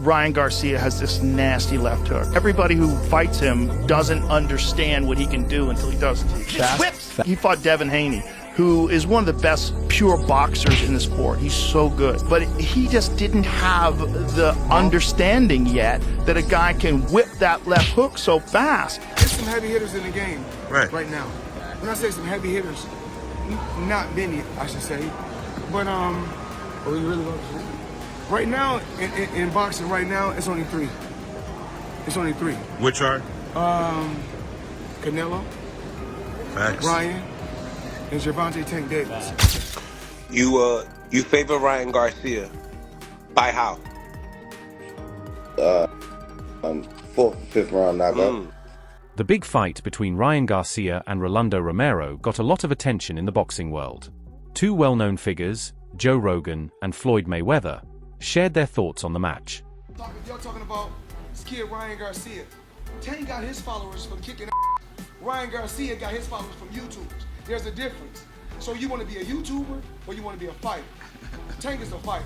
Ryan Garcia has this nasty left hook. Everybody who fights him doesn't understand what he can do until he does it. He whips. He fought Devin Haney, who is one of the best pure boxers in the sport. He's so good. But he just didn't have the understanding yet that a guy can whip that left hook so fast. There's some heavy hitters in the game right now. When I say some heavy hitters, not many, I should say. But, oh, you really love to right now, in boxing right now, it's only three. It's only three. Which are? Canelo, Facts. Ryan, and Gervonta Tank Davis. You favor Ryan Garcia. By how? Fourth, fifth round knockout. The big fight between Ryan Garcia and Rolly Romero got a lot of attention in the boxing world. Two well-known figures, Joe Rogan and Floyd Mayweather, shared their thoughts on the match. Y'all talking about this kid Ryan Garcia. Tank got his followers from kicking ass. Ryan Garcia got his followers from YouTubers. There's a difference. So you want to be a YouTuber or you want to be a fighter? Tank is a fighter.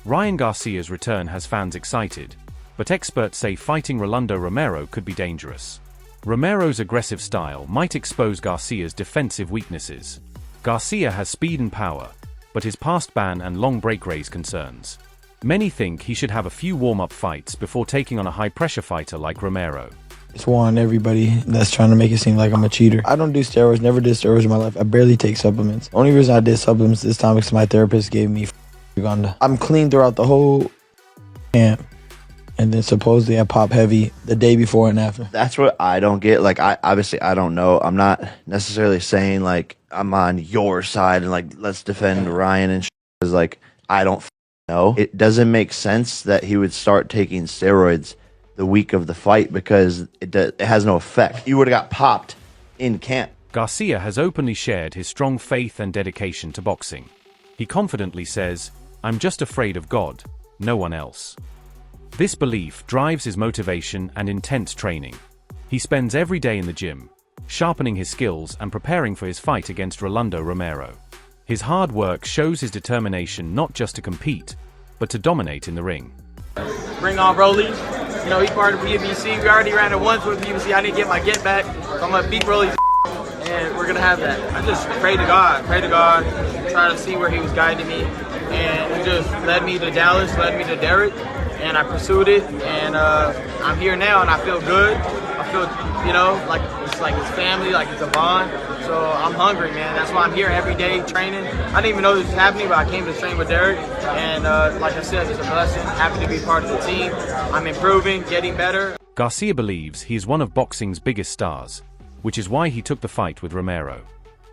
Ryan Garcia's return has fans excited, but experts say fighting Rolly Romero could be dangerous. Romero's aggressive style might expose Garcia's defensive weaknesses. Garcia has speed and power, but his past ban and long break raise concerns. Many think he should have a few warm-up fights before taking on a high-pressure fighter like Romero. Just warn everybody that's trying to make it seem like I'm a cheater. I don't do steroids, never did steroids in my life. I barely take supplements. The only reason I did supplements this time is because my therapist gave me Uganda. I'm clean throughout the whole camp. And then supposedly I pop heavy the day before and after. That's what I don't get. Like, obviously I don't know. I'm not necessarily saying like I'm on your side and like let's defend Ryan and because like I don't know. It doesn't make sense that he would start taking steroids the week of the fight because it has no effect. You would have got popped in camp. Garcia has openly shared his strong faith and dedication to boxing. He confidently says, "I'm just afraid of God, no one else." This belief drives his motivation and intense training. He spends every day in the gym, sharpening his skills and preparing for his fight against Rolly Romero. His hard work shows his determination not just to compete, but to dominate in the ring. Bring on Rolly. You know, he's part of PBC. We already ran it once with PBC. I need to get my get back. So I'm going to beat Rolly and we're going to have that. I just pray to God, try to see where he was guiding me. And he just led me to Dallas, led me to Derek. And I pursued it, and I'm here now, and I feel good. I feel, you know, like it's family, like it's a bond. So I'm hungry, man. That's why I'm here every day training. I didn't even know this was happening, but I came to train with Derek, and like I said, it's a blessing. Happy to be part of the team. I'm improving, getting better. Garcia believes he is one of boxing's biggest stars, which is why he took the fight with Romero.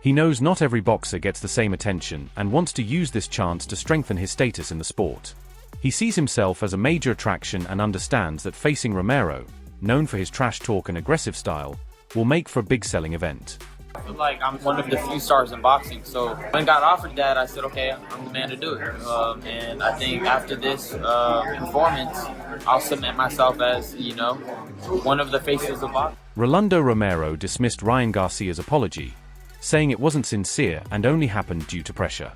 He knows not every boxer gets the same attention and wants to use this chance to strengthen his status in the sport. He sees himself as a major attraction and understands that facing Romero, known for his trash talk and aggressive style, will make for a big selling event. I feel like I'm one of the few stars in boxing, so when I got offered that, I said, okay, I'm the man to do it. And I think after this performance, I'll submit myself as, you know, one of the faces of boxing. Rolly Romero dismissed Ryan Garcia's apology, saying it wasn't sincere and only happened due to pressure.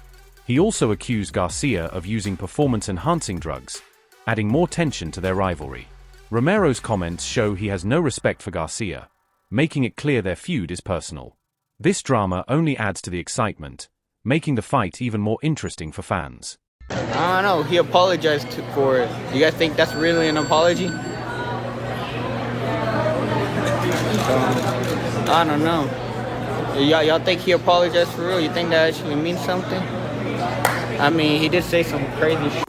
He also accused Garcia of using performance-enhancing drugs, adding more tension to their rivalry. Romero's comments show he has no respect for Garcia, making it clear their feud is personal. This drama only adds to the excitement, making the fight even more interesting for fans. I don't know, he apologized for it. You guys think that's really an apology? I don't know. Y'all think he apologized for real? You think that actually means something? I mean, he did say some crazy shit.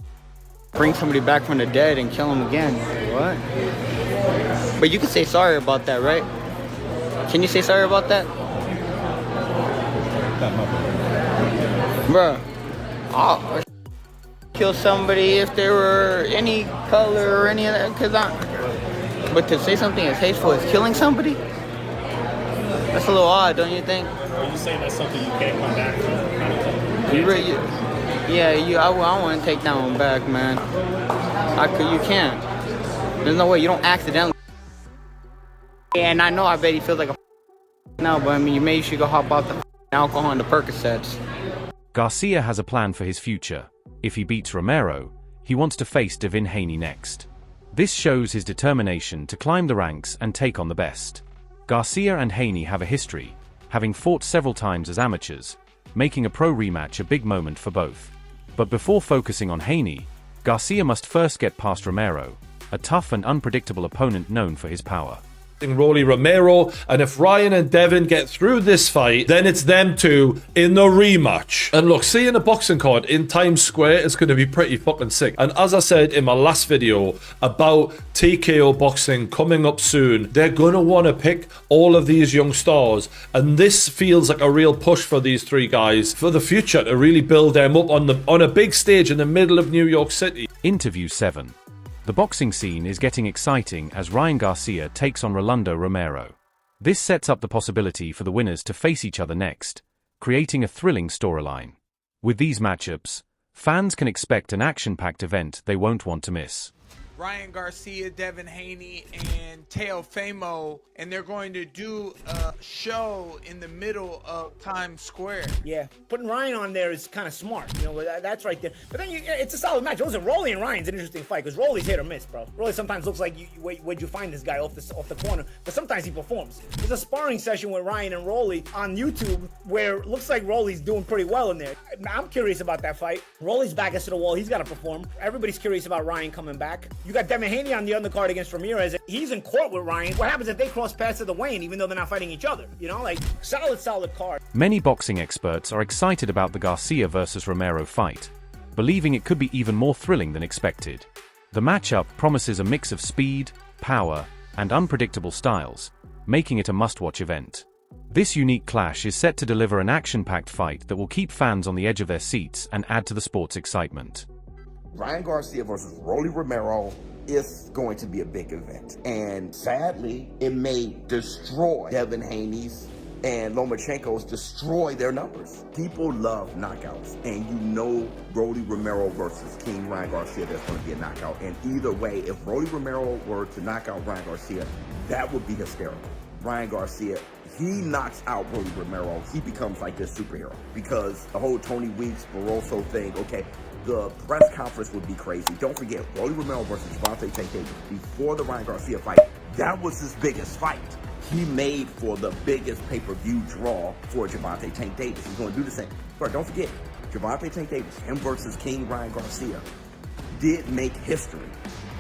Bring somebody back from the dead and kill him again. What? But you can say sorry about that, right? Can you say sorry about that? Bruh, I'll kill somebody if they were any color or any of that, but to say something as hateful as killing somebody? That's a little odd, don't you think? Are you saying that's something you can't come back from? I want to take that one back, man. You can't. There's no way. You don't accidentally. And I know, I bet he feels like a now, but I mean, maybe you should go hop out the alcohol and the Percocets. Garcia has a plan for his future. If he beats Romero, He wants to face Devin Haney next. This shows his determination to climb the ranks and take on the best. Garcia and Haney have a history, having fought several times as amateurs, making a pro rematch a big moment for both. But before focusing on Haney, Garcia must first get past Romero, a tough and unpredictable opponent known for his power. Rolly Romero, and if Ryan and Devin get through this fight, then it's them two in the rematch. And look, seeing a boxing card in Times Square is going to be pretty fucking sick. And as I said in my last video about TKO boxing coming up soon, they're going to want to pick all of these young stars, and this feels like a real push for these three guys for the future to really build them up on a big stage in the middle of New York City. Interview 7. The boxing scene is getting exciting as Ryan Garcia takes on Rolly Romero. This sets up the possibility for the winners to face each other next, creating a thrilling storyline. With these matchups, fans can expect an action-packed event they won't want to miss. Ryan Garcia, Devin Haney, and Teofimo, and they're going to do a show in the middle of Times Square. Yeah, putting Ryan on there is kind of smart. You know, that's right there. But then it's a solid match. Listen, Rolly and Ryan's an interesting fight because Rolly's hit or miss, bro. Rolly sometimes looks like where'd you find this guy off the corner, but sometimes he performs. There's a sparring session with Ryan and Rolly on YouTube where it looks like Rolly's doing pretty well in there. I'm curious about that fight. Rolly's back against the wall. He's got to perform. Everybody's curious about Ryan coming back. You got Devin Haney on the undercard against Ramirez. He's in court with Ryan. What happens if they cross paths at the weigh-in, even though they're not fighting each other? You know, like, solid card. Many boxing experts are excited about the Garcia versus Romero fight, believing it could be even more thrilling than expected. The matchup promises a mix of speed, power, and unpredictable styles, making it a must-watch event. This unique clash is set to deliver an action-packed fight that will keep fans on the edge of their seats and add to the sport's excitement. Ryan Garcia versus Rolly Romero is going to be a big event. And sadly, it may destroy Devin Haney's and Lomachenko's, destroy their numbers. People love knockouts. And you know Rolly Romero versus King Ryan Garcia, there's going to be a knockout. And either way, if Rolly Romero were to knock out Ryan Garcia, that would be hysterical. Ryan Garcia, he knocks out Rolly Romero, he becomes like this superhero. Because the whole Tony Weeks, Barroso thing, okay, the press conference would be crazy. Don't forget, Rolly Romero versus Gervonta Tank Davis, before the Ryan Garcia fight, that was his biggest fight. He made for the biggest pay-per-view draw for Gervonta Tank Davis. He's going to do the same. But don't forget, Gervonta Tank Davis, him versus King Ryan Garcia, did make history.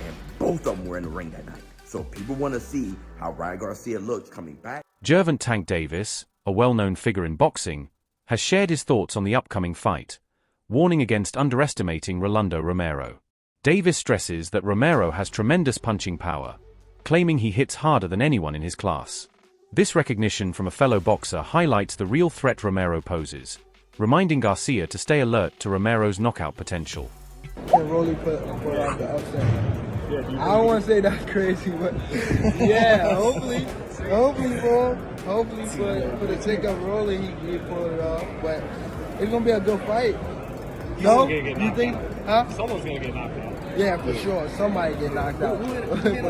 And both of them were in the ring that night. So people want to see how Ryan Garcia looks coming back. Gervonta Tank Davis, a well-known figure in boxing, has shared his thoughts on the upcoming fight, warning against underestimating Rolly Romero. Davis stresses that Romero has tremendous punching power, claiming he hits harder than anyone in his class. This recognition from a fellow boxer highlights the real threat Romero poses, reminding Garcia to stay alert to Romero's knockout potential. Can Rolly put out the upset? I don't want to say that's crazy, but yeah, hopefully for the sake of Rolly, he pull it off. But it's gonna be a good fight. No, you think? Huh? Someone's gonna get knocked out. Yeah, for sure. Somebody get knocked out. Was it Ryan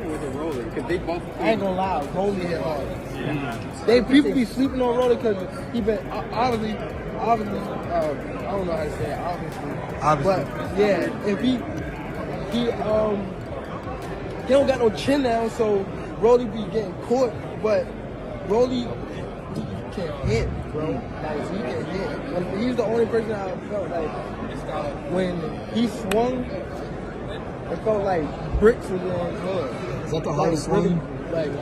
or was it Rolly? Because they both. I ain't gonna lie, Rolly hit hard. Yeah. People be sleeping on Rolly because he been obviously. I don't know how to say it. Obviously. But yeah, if he don't got no chin now, so Rolly be getting caught. But Rolly, he can hit, bro. Like he can hit. He's the only person I felt like when he swung, it felt like bricks was on his head. Is that the hardest one?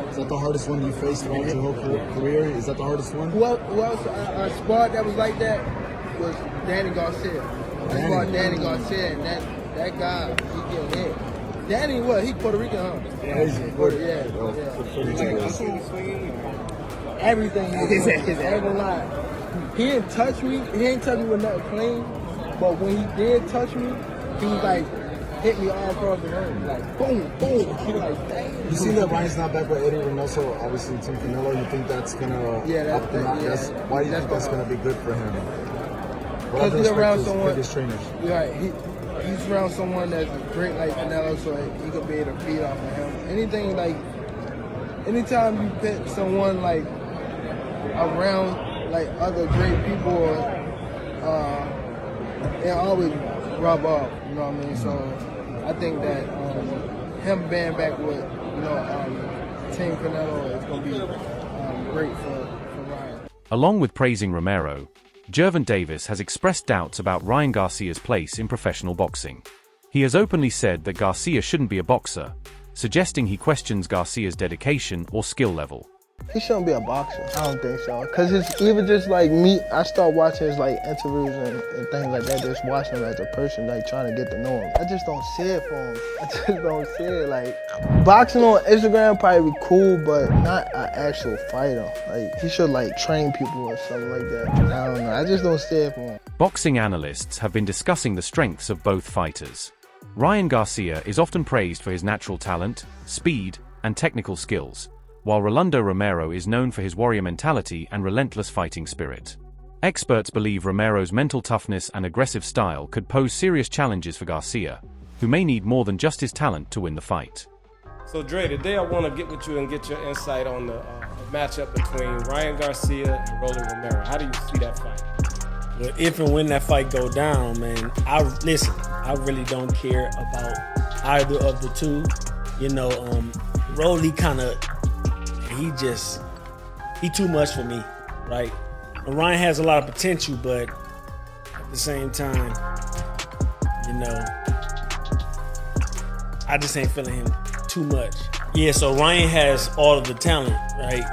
Is that the hardest one you faced throughout your whole career? Is that the hardest one? Who else I sparred that was like that was Danny Garcia. I sparred Danny Garcia, and that guy, he get hit. Danny, what? He Puerto Rican, huh? Everything. I ain't gonna lie. He didn't touch me. He ain't touch me with nothing clean. But when he did touch me, he was like, hit me all across the ring, like boom, boom. Like, dang. You see that Ryan's not back with Eddie Reynoso, obviously Tim Canelo. You think that's gonna why do you think that's gonna be good for him? Because he's around someone. Biggest trainers. Right, he's around someone that's great like Canelo, so he could be able to feed off of him. Anytime you put someone like around like other great people, it always rub off. You know what I mean? So I think that him being back with Team Canelo is going to be great for Ryan. Along with praising Romero, Gervonta Davis has expressed doubts about Ryan Garcia's place in professional boxing. He has openly said that Garcia shouldn't be a boxer, suggesting he questions Garcia's dedication or skill level. He shouldn't be a boxer. I don't think so. Because it's even just like me, I start watching his like interviews and things like that, just watching him as a person, like trying to get to know him. I just don't see it for him. I just don't see it. Like, boxing on Instagram probably be cool, but not an actual fighter. Like, he should like train people or something like that. I don't know. I just don't see it for him. Boxing analysts have been discussing the strengths of both fighters. Ryan Garcia is often praised for his natural talent, speed, and technical skills, while Rolando Romero is known for his warrior mentality and relentless fighting spirit. Experts believe Romero's mental toughness and aggressive style could pose serious challenges for Garcia, who may need more than just his talent to win the fight. So Dre, today I want to get with you and get your insight on the matchup between Ryan Garcia and Rolly Romero. How do you see that fight? Well, if and when that fight go down, man, I really don't care about either of the two. You know, Rolly he too much for me, right? And Ryan has a lot of potential, but at the same time, you know, I just ain't feeling him too much. Yeah, so Ryan has all of the talent, right?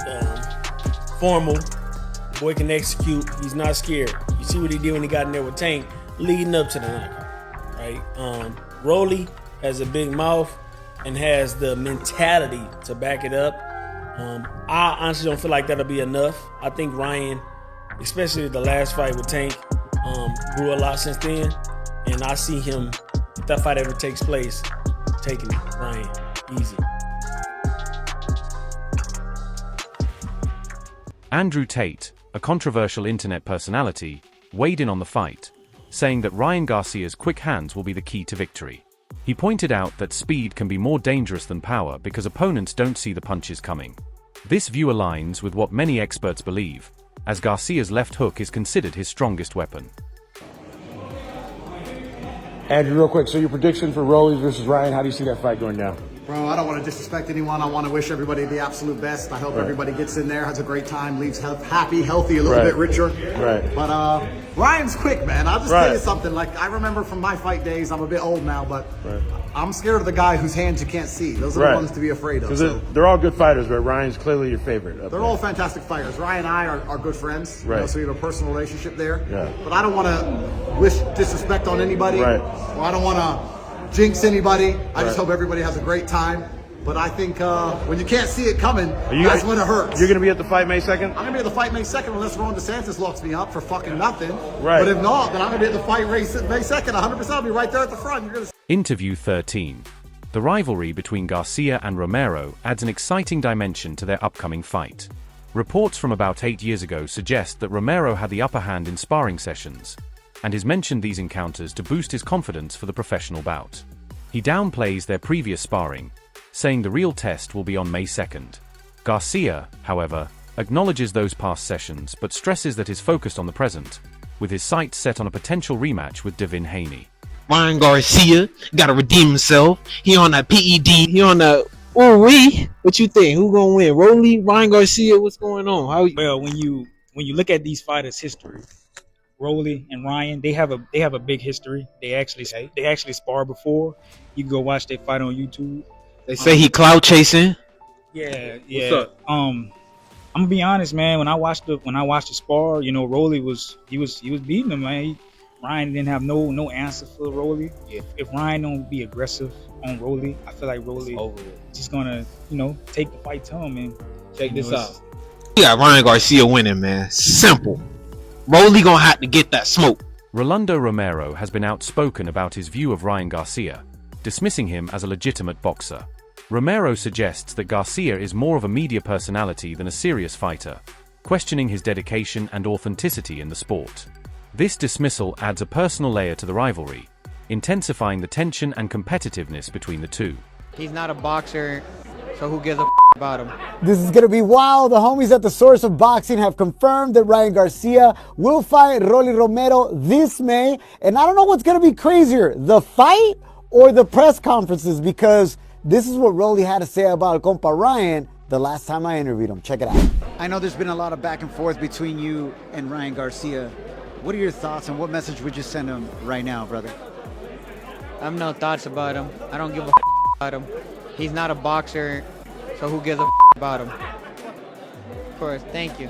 Formal, boy can execute, he's not scared. You see what he did when he got in there with Tank, leading up to the knockout, right? Rolly has a big mouth and has the mentality to back it up. I honestly don't feel like that'll be enough. I think Ryan, especially the last fight with Tank, grew a lot since then. And I see him, if that fight ever takes place, taking Ryan easy. Andrew Tate, a controversial internet personality, weighed in on the fight, saying that Ryan Garcia's quick hands will be the key to victory. He pointed out that speed can be more dangerous than power because opponents don't see the punches coming. This view aligns with what many experts believe, as Garcia's left hook is considered his strongest weapon. Andrew, real quick, so your prediction for Rolly versus Ryan, how do you see that fight going down? Bro, I don't want to disrespect anyone. I want to wish everybody the absolute best. I hope everybody gets in there, has a great time, leaves happy, healthy, a little bit richer. Right. But Ryan's quick, man. I'll just tell you something. Like, I remember from my fight days, I'm a bit old now, but I'm scared of the guy whose hands you can't see. Those are the ones to be afraid of. Because they're all good fighters, but Ryan's clearly your favorite. They're all fantastic fighters. Ryan and I are good friends, you know, so we have a personal relationship there. Yeah. But I don't want to wish disrespect on anybody. Right. Or I don't want to jinx anybody. I just hope everybody has a great time. But I think when you can't see it coming, that's when it hurts. You're going to be at the fight May 2nd? I'm going to be at the fight May 2nd unless Ron DeSantis locks me up for fucking nothing. Right. But if not, then I'm going to be at the fight May 2nd. 100%. I'll be right there at the front. You're gonna... Interview 13. The rivalry between Garcia and Romero adds an exciting dimension to their upcoming fight. Reports from about 8 years ago suggest that Romero had the upper hand in sparring sessions, and has mentioned these encounters to boost his confidence for the professional bout. He downplays their previous sparring, saying the real test will be on May 2nd. Garcia, however, acknowledges those past sessions but stresses that he's focused on the present, with his sights set on a potential rematch with Devin Haney. Ryan Garcia gotta redeem himself. He on that PED. He on that. What you think? Who gonna win? Rolly, Ryan Garcia? What's going on? Well, when you look at these fighters' history, Rolly and Ryan, they have a big history. They actually sparred before. You can go watch their fight on YouTube. They say he clout chasing. Yeah. What's up? I'm gonna be honest, man. When I watched the spar, you know, Rolly was beating him, man. Ryan didn't have no answer for Rolly. If Ryan don't be aggressive on Rolly, I feel like Rolly just gonna, you know, take the fight to him. And check this out. You got Ryan Garcia winning, man. Simple. Rolly gonna have to get that smoke. Rolando Romero has been outspoken about his view of Ryan Garcia, dismissing him as a legitimate boxer. Romero suggests that Garcia is more of a media personality than a serious fighter, questioning his dedication and authenticity in the sport. This dismissal adds a personal layer to the rivalry, intensifying the tension and competitiveness between the two. He's not a boxer. so who gives a about him? This is going to be wild. The homies at the Source of Boxing have confirmed that Ryan Garcia will fight Rolly Romero this May. And I don't know what's going to be crazier, the fight or the press conferences, because this is what Rolly had to say about compa Ryan the last time I interviewed him. Check it out. I know there's been a lot of back and forth between you and Ryan Garcia. What are your thoughts and what message would you send him right now, brother? I have no thoughts about him. I don't give a about him. He's not a boxer, so who gives a about him? Of course, thank you.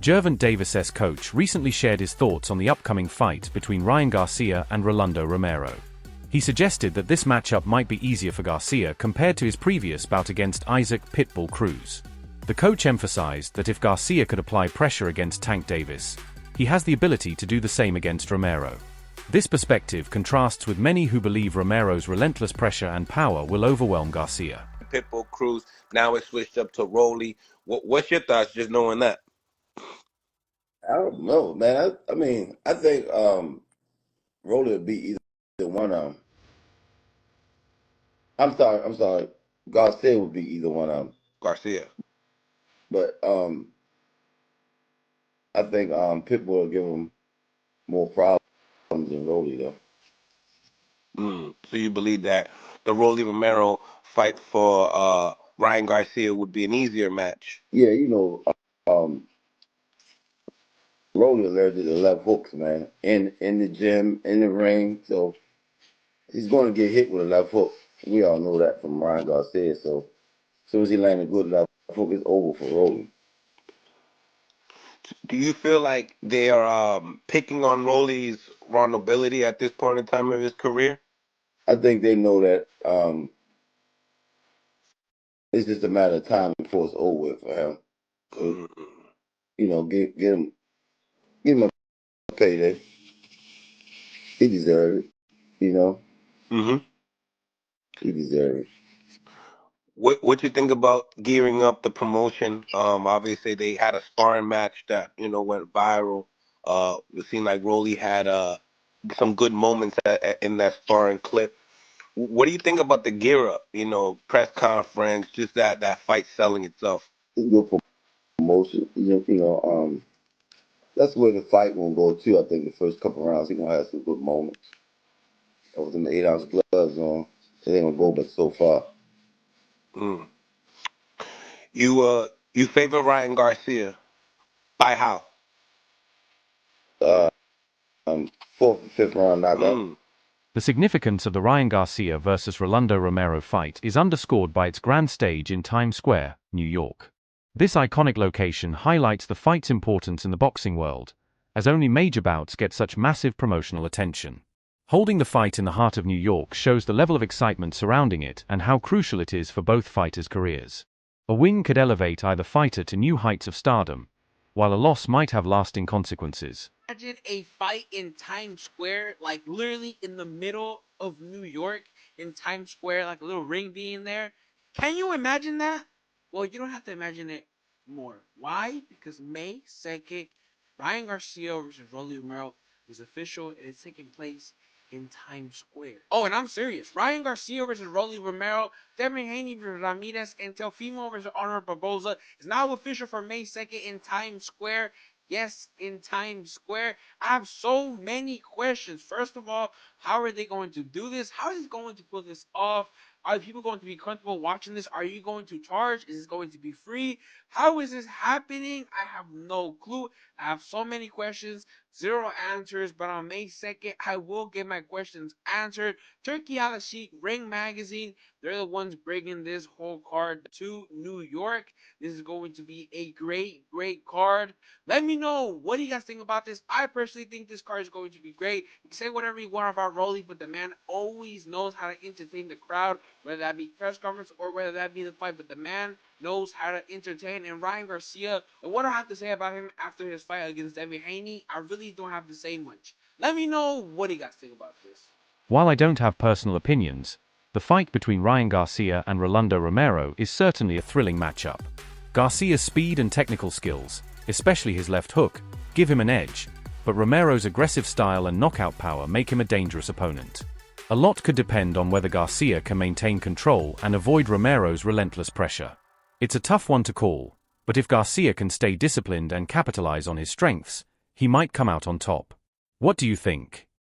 Gervonta Davis's coach recently shared his thoughts on the upcoming fight between Ryan Garcia and Rolando Romero. He suggested that this matchup might be easier for Garcia compared to his previous bout against Isaac Pitbull Cruz. The coach emphasized that if Garcia could apply pressure against Tank Davis, he has the ability to do the same against Romero. This perspective contrasts with many who believe Romero's relentless pressure and power will overwhelm Garcia. Pitbull Cruz, now it's switched up to Rolly. What's your thoughts just knowing that? I don't know, man. I mean, I think Rolly would be either one of them. I'm sorry. Garcia would be either one of them. Garcia. But I think Pitbull will give him more problems than Rolly, though. So you believe that the Rolly Romero fight for Ryan Garcia would be an easier match? Yeah, you know, Rolly allergic to left hooks, man. In the gym, in the ring, so he's going to get hit with a left hook. We all know that from Ryan Garcia. So as soon as he lands a good left hook, it's over for Rolly. Do you feel like they are picking on Rolly's vulnerability at this point in time of his career? I think they know that it's just a matter of time before it's over with for him. So, you know, give him a payday. He deserves it. You know. He deserves it. What you think about gearing up the promotion? Obviously they had a sparring match that went viral. It seemed like Rolly had some good moments in that sparring clip. What do you think about the gear up? Press conference, just that fight selling itself. It's good for promotion. That's where the fight will go too. I think the first couple rounds he's gonna have some good moments. With them 8-ounce gloves on, it ain't gonna go but so far. You favor Ryan Garcia by how? Fourth and fifth round knockout. The significance of the Ryan Garcia versus Rolando Romero fight is underscored by its grand stage in Times Square, New York. This iconic location highlights the fight's importance in the boxing world, as only major bouts get such massive promotional attention. Holding the fight in the heart of New York shows the level of excitement surrounding it and how crucial it is for both fighters' careers. A win could elevate either fighter to new heights of stardom, while a loss might have lasting consequences. Imagine a fight in Times Square, like literally in the middle of New York, in Times Square, like a little ring being there. Can you imagine that? Well, you don't have to imagine it more. Why? Because May 2nd, Ryan Garcia versus Rolly Romero is official and it's taking place in Times Square. Oh, and I'm serious. Ryan Garcia versus Rolly Romero, Devin Haney versus Ramirez, and Teofimo versus Honor Barboza is now official for May 2nd in Times Square. Yes, in Times Square. I have so many questions. First of all, how are they going to do this? How is it going to pull this off? Are people going to be comfortable watching this? Are you going to charge? Is this going to be free? How is this happening? I have no clue. I have so many questions, zero answers, but on May 2nd, I will get my questions answered. Turkey Al Sheikh, Ring Magazine, they're the ones bringing this whole card to New York. This is going to be a great, great card. Let me know what do you guys think about this. I personally think this card is going to be great. You can say whatever you want about Rolly, but the man always knows how to entertain the crowd, whether that be press conference or whether that be the fight, but the man knows how to entertain. And Ryan Garcia, and what I have to say about him after his fight against Devin Haney, I really don't have to say much. Let me know what you guys think about this. While I don't have personal opinions, the fight between Ryan Garcia and Rolando Romero is certainly a thrilling matchup. Garcia's speed and technical skills, especially his left hook, give him an edge, but Romero's aggressive style and knockout power make him a dangerous opponent. A lot could depend on whether Garcia can maintain control and avoid Romero's relentless pressure. It's a tough one to call, but if Garcia can stay disciplined and capitalize on his strengths, he might come out on top. What do you think?